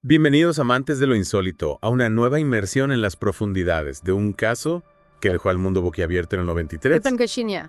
Bienvenidos amantes de lo insólito a una nueva inmersión en las profundidades de un caso que dejó al mundo boquiabierto en el 93.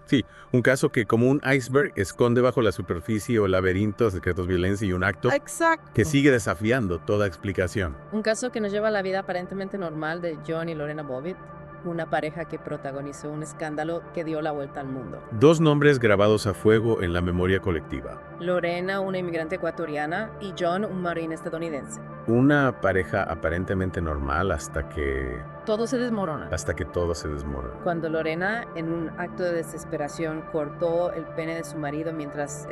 Sí, un caso que como un iceberg esconde bajo la superficie o laberintos, secretos, violencia y un acto Exacto. que sigue desafiando toda explicación. Un caso que nos lleva a la vida aparentemente normal de John y Lorena Bobbitt, una pareja que protagonizó un escándalo que dio la vuelta al mundo. Dos nombres grabados a fuego en la memoria colectiva. Lorena, una inmigrante ecuatoriana, y John, un marín estadounidense. Una pareja aparentemente normal hasta que Todo se desmorona. todo se desmorona. Cuando Lorena, en un acto de desesperación, cortó el pene de su marido mientras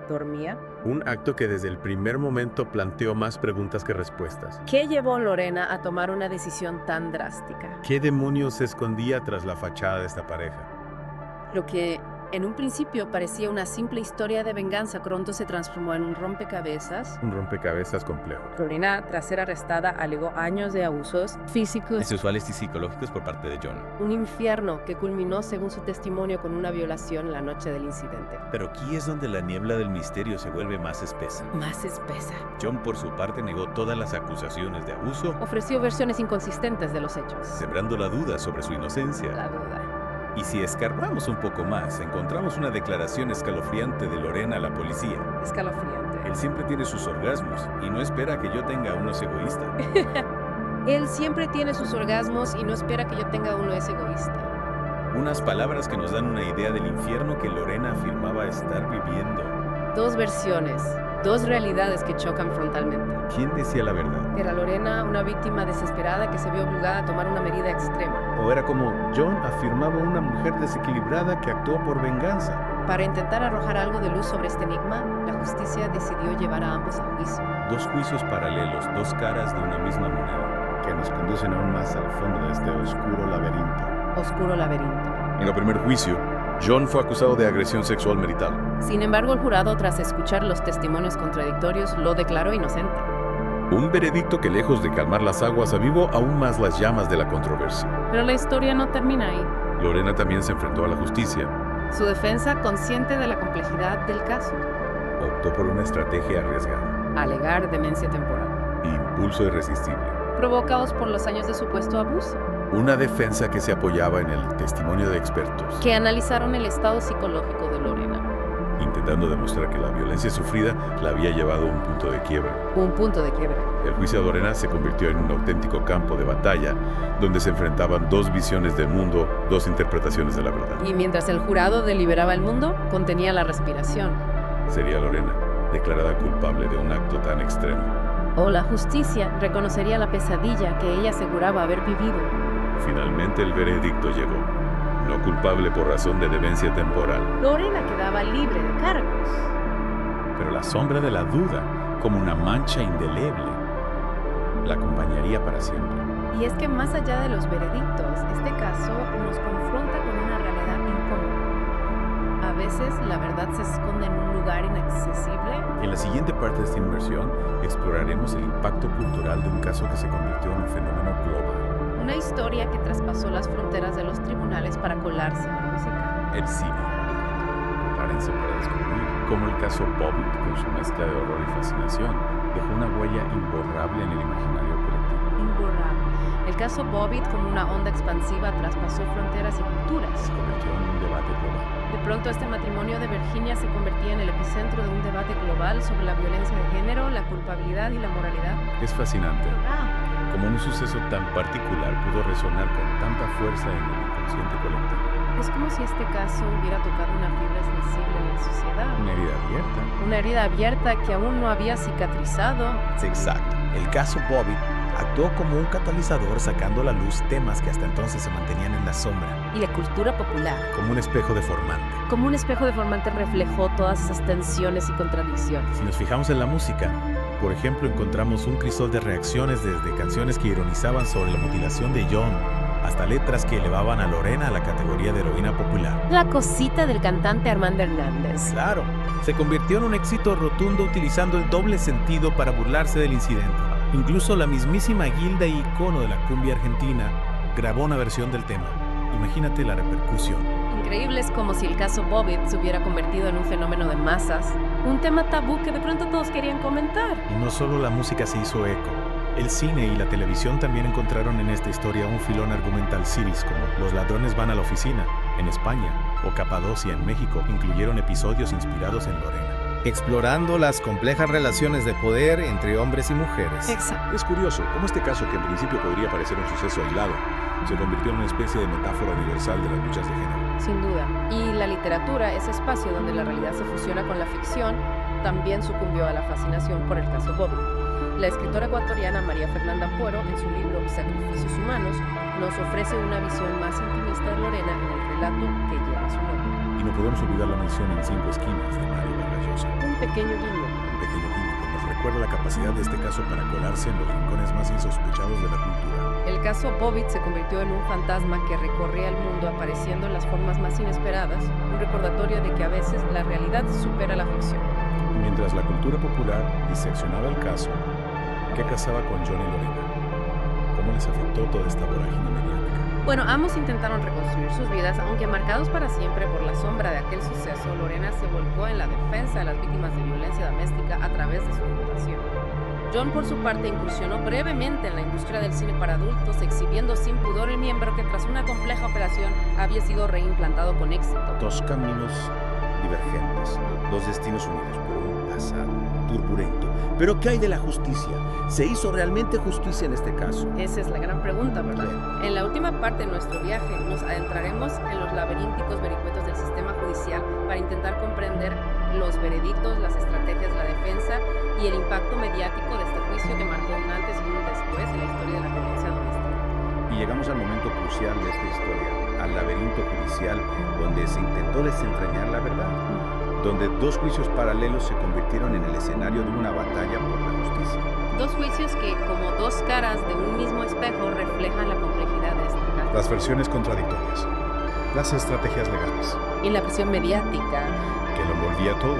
dormía. Un acto que desde el primer momento planteó más preguntas que respuestas. ¿Qué llevó a Lorena a tomar una decisión tan drástica? ¿Qué demonios se escondía tras la fachada de esta pareja? Lo que en un principio parecía una simple historia de venganza, pronto se transformó en un rompecabezas. Un rompecabezas complejo. Lorena, tras ser arrestada, alegó años de abusos físicos. Sexuales y psicológicos por parte de John. Un infierno que culminó, según su testimonio, con una violación la noche del incidente. Pero aquí es donde la niebla del misterio se vuelve más espesa. Más espesa. John, por su parte, negó todas las acusaciones de abuso, Ofreció versiones inconsistentes de los hechos. sembrando la duda sobre su inocencia. La duda. Y si escarbamos un poco más, encontramos una declaración escalofriante de Lorena a la policía. Escalofriante. Él siempre tiene sus orgasmos y no espera que yo tenga unos egoístas. Él siempre tiene sus orgasmos y no espera que yo tenga uno es egoísta. Unas palabras que nos dan una idea del infierno que Lorena afirmaba estar viviendo. Dos versiones, dos realidades que chocan frontalmente. ¿Quién decía la verdad? Era Lorena una víctima desesperada que se vio obligada a tomar una medida extrema. ¿O era como John afirmaba una mujer desequilibrada que actuó por venganza? Para intentar arrojar algo de luz sobre este enigma, la justicia decidió llevar a ambos a juicio. Dos juicios paralelos, dos caras de una misma moneda. Que nos conducen aún más al fondo de este oscuro laberinto. Oscuro laberinto. En el primer juicio, John fue acusado de agresión sexual marital. Sin embargo, el jurado, tras escuchar los testimonios contradictorios, lo declaró inocente. Un veredicto que, lejos de calmar las aguas, avivó aún más las llamas de la controversia. Pero la historia no termina ahí. Lorena también se enfrentó a la justicia. Su defensa, consciente de la complejidad del caso, Optó por una estrategia arriesgada. alegar demencia temporal, Impulso irresistible. provocados por los años de supuesto abuso, Una defensa que se apoyaba en el testimonio de expertos, que analizaron el estado psicológico de Lorena. intentando demostrar que la violencia sufrida la había llevado a un punto de quiebre. Un punto de quiebre. El juicio de Lorena se convirtió en un auténtico campo de batalla donde se enfrentaban dos visiones del mundo, dos interpretaciones de la verdad. Y mientras el jurado deliberaba el mundo, contenía la respiración. Sería Lorena declarada culpable de un acto tan extremo. O la justicia reconocería la pesadilla que ella aseguraba haber vivido. Finalmente el veredicto llegó. No culpable por razón de demencia temporal. Lorena quedaba libre de cargos. Pero la sombra de la duda, como una mancha indeleble, la acompañaría para siempre. Y es que más allá de los veredictos, este caso nos confronta con una realidad incómoda. A veces la verdad se esconde en un lugar inaccesible. En la siguiente parte de esta inmersión exploraremos el impacto cultural de un caso que se convirtió en un fenómeno global. Una historia que traspasó las fronteras de los tribunales para colarse en la música. El cine. Prepárense para descubrir cómo el caso Bobbitt, con su mezcla de horror y fascinación, dejó una huella imborrable en el imaginario colectivo. Imborrable. El caso Bobbitt, como una onda expansiva, traspasó fronteras y culturas. Se convirtió en un debate global. De pronto este matrimonio de Virginia se convertía en el epicentro de un debate global sobre la violencia de género, la culpabilidad y la moralidad. Es fascinante cómo un suceso tan particular pudo resonar con tanta fuerza en el inconsciente colectivo. Es como si este caso hubiera tocado una fibra sensible en la sociedad. Una herida abierta. Una herida abierta que aún no había cicatrizado. Exacto. El caso Bobbitt actuó como un catalizador sacando a la luz temas que hasta entonces se mantenían en la sombra. Y la cultura popular, Como un espejo deformante. como un espejo deformante, reflejó todas esas tensiones y contradicciones. Si nos fijamos en la música, por ejemplo, encontramos un crisol de reacciones desde canciones que ironizaban sobre la mutilación de John, hasta letras que elevaban a Lorena a la categoría de heroína popular. La cosita del cantante Armando Hernández. Claro, se convirtió en un éxito rotundo utilizando el doble sentido para burlarse del incidente. Incluso la mismísima Gilda, icono de la cumbia argentina, grabó una versión del tema. Imagínate la repercusión. Increíble es como si el caso Bobbitt se hubiera convertido en un fenómeno de masas, un tema tabú que de pronto todos querían comentar. Y no solo la música se hizo eco, El cine y la televisión también encontraron en esta historia un filón argumental. Series como Los ladrones van a la oficina, en España, o Capadocia, en México, incluyeron episodios inspirados en Lorena, explorando las complejas relaciones de poder entre hombres y mujeres. Exacto. Es curioso cómo este caso, que en principio podría parecer un suceso aislado, se convirtió en una especie de metáfora universal de las luchas de género. Sin duda. Y la literatura, ese espacio donde la realidad se fusiona con la ficción, también sucumbió a la fascinación por el caso Bobby. La escritora ecuatoriana María Fernanda Puero, en su libro Sacrificios Humanos, nos ofrece una visión más intimista de Lorena en el relato que lleva su nombre. Y no podemos olvidar la mención en 5 esquinas de Mario Vargas Llosa. Un pequeño guiño. Un pequeño guiño que nos recuerda la capacidad de este caso para colarse en los rincones más insospechados de la cultura. El caso Bobbitt se convirtió en un fantasma que recorría el mundo apareciendo en las formas más inesperadas, un recordatorio de que a veces la realidad supera la ficción. Mientras la cultura popular diseccionaba el caso, ¿qué pasaba con John y Lorena? ¿Cómo les afectó toda esta vorágine mediática? Bueno, ambos intentaron reconstruir sus vidas, aunque marcados para siempre por la sombra de aquel suceso. Lorena se volcó en la defensa de las víctimas de violencia doméstica a través de su fundación. John, por su parte, incursionó brevemente en la industria del cine para adultos, exhibiendo sin pudor el miembro que tras una compleja operación había sido reimplantado con éxito. Dos caminos divergentes, dos destinos unidos por un pasado turbulento. Pero ¿qué hay de la justicia? ¿Se hizo realmente justicia en este caso? Esa es la gran pregunta, ¿verdad? Bien. En la última parte de nuestro viaje nos adentraremos en los laberínticos vericuetos del sistema judicial para intentar comprender los veredictos, las estrategias de la defensa y el impacto mediático de este juicio que marcó un antes y un después en la historia de la violencia doméstica. Y llegamos al momento crucial de esta historia, al laberinto judicial, donde se intentó desentrañar la verdad, donde dos juicios paralelos se convirtieron en el escenario de una batalla por la justicia. Dos juicios que, como dos caras de un mismo espejo, reflejan la complejidad de este caso. las versiones contradictorias, las estrategias legales, Y la presión mediática. que lo envolvía todo.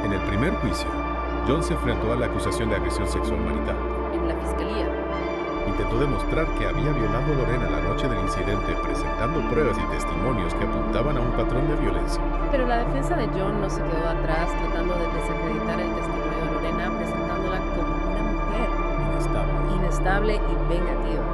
En el primer juicio, John se enfrentó a la acusación de agresión sexual marital. En la fiscalía. Intentó demostrar que había violado a Lorena la noche del incidente, presentando pruebas y testimonios que apuntaban a un patrón de violencia. Pero la defensa de John no se quedó atrás, tratando de desacreditar el testimonio de Lorena, presentándola como una mujer inestable y vengativa.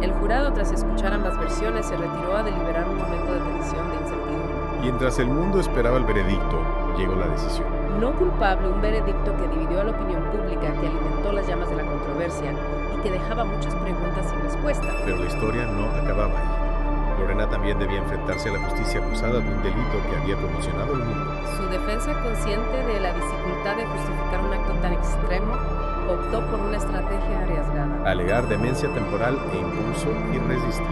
El jurado, tras escuchar ambas versiones, se retiró a deliberar un momento de tensión, de incertidumbre. Mientras el mundo esperaba el veredicto, llegó la decisión. No culpable, un veredicto que dividió a la opinión pública, que alimentó las llamas de la controversia y que dejaba muchas preguntas sin respuesta. Pero la historia no acababa ahí. Lorena también debía enfrentarse a la justicia acusada de un delito que había conmocionado el mundo. Su defensa, consciente de la dificultad de justificar un acto tan extremo, optó por una estrategia arriesgada, Alegar demencia temporal e impulso irresistible.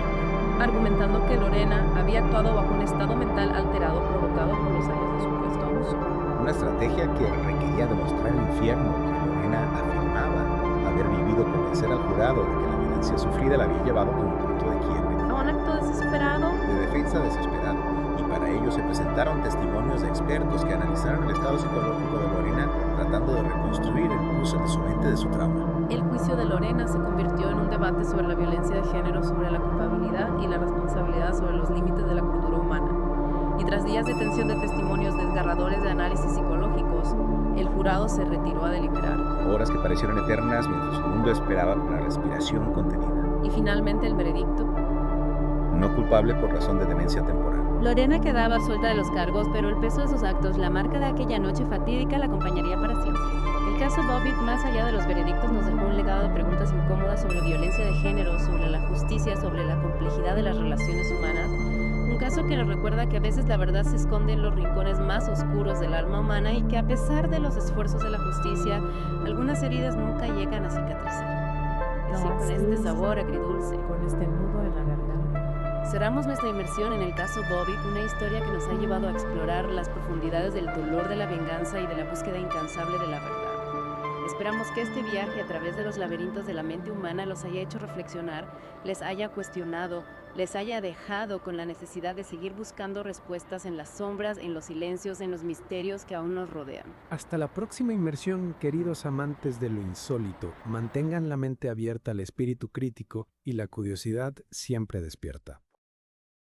argumentando que Lorena había actuado bajo un estado mental alterado provocado por los años de supuesto abuso. Una estrategia que requería demostrar el infierno que Lorena afirmaba haber vivido, convencer al jurado de que la violencia sufrida la había llevado a un punto de quiebre, A un acto desesperado. de defensa desesperado. Y para ello se presentaron testimonios de expertos que analizaron el estado psicológico de Lorena, tratando de reconstruir el curso de su mente de su trauma. El juicio de Lorena se convirtió en un debate sobre la violencia de género, sobre la culpabilidad y la responsabilidad sobre los límites de la cultura humana. Y tras días de tensión de testimonios desgarradores de análisis psicológicos, el jurado se retiró a deliberar. Horas que parecieron eternas mientras el mundo esperaba con la respiración contenida. Y finalmente el veredicto. No culpable por razón de demencia temporal. Lorena quedaba absuelta de los cargos, pero el peso de sus actos, la marca de aquella noche fatídica, la acompañaría para siempre. El caso Bobbitt, más allá de los veredictos, nos dejó un legado de preguntas incómodas sobre violencia de género, sobre la justicia, sobre la complejidad de las relaciones humanas. Un caso que nos recuerda que a veces la verdad se esconde en los rincones más oscuros del alma humana y que a pesar de los esfuerzos de la justicia, algunas heridas nunca llegan a cicatrizar. Y así con este sabor agridulce, Con este nudo en la garganta. cerramos nuestra inmersión en el caso Bobbitt, una historia que nos ha llevado a explorar las profundidades del dolor de la venganza y de la búsqueda incansable de la verdad. Esperamos que este viaje a través de los laberintos de la mente humana los haya hecho reflexionar, les haya cuestionado, les haya dejado con la necesidad de seguir buscando respuestas en las sombras, en los silencios, en los misterios que aún nos rodean. Hasta la próxima inmersión, queridos amantes de lo insólito. Mantengan la mente abierta al espíritu crítico y la curiosidad siempre despierta.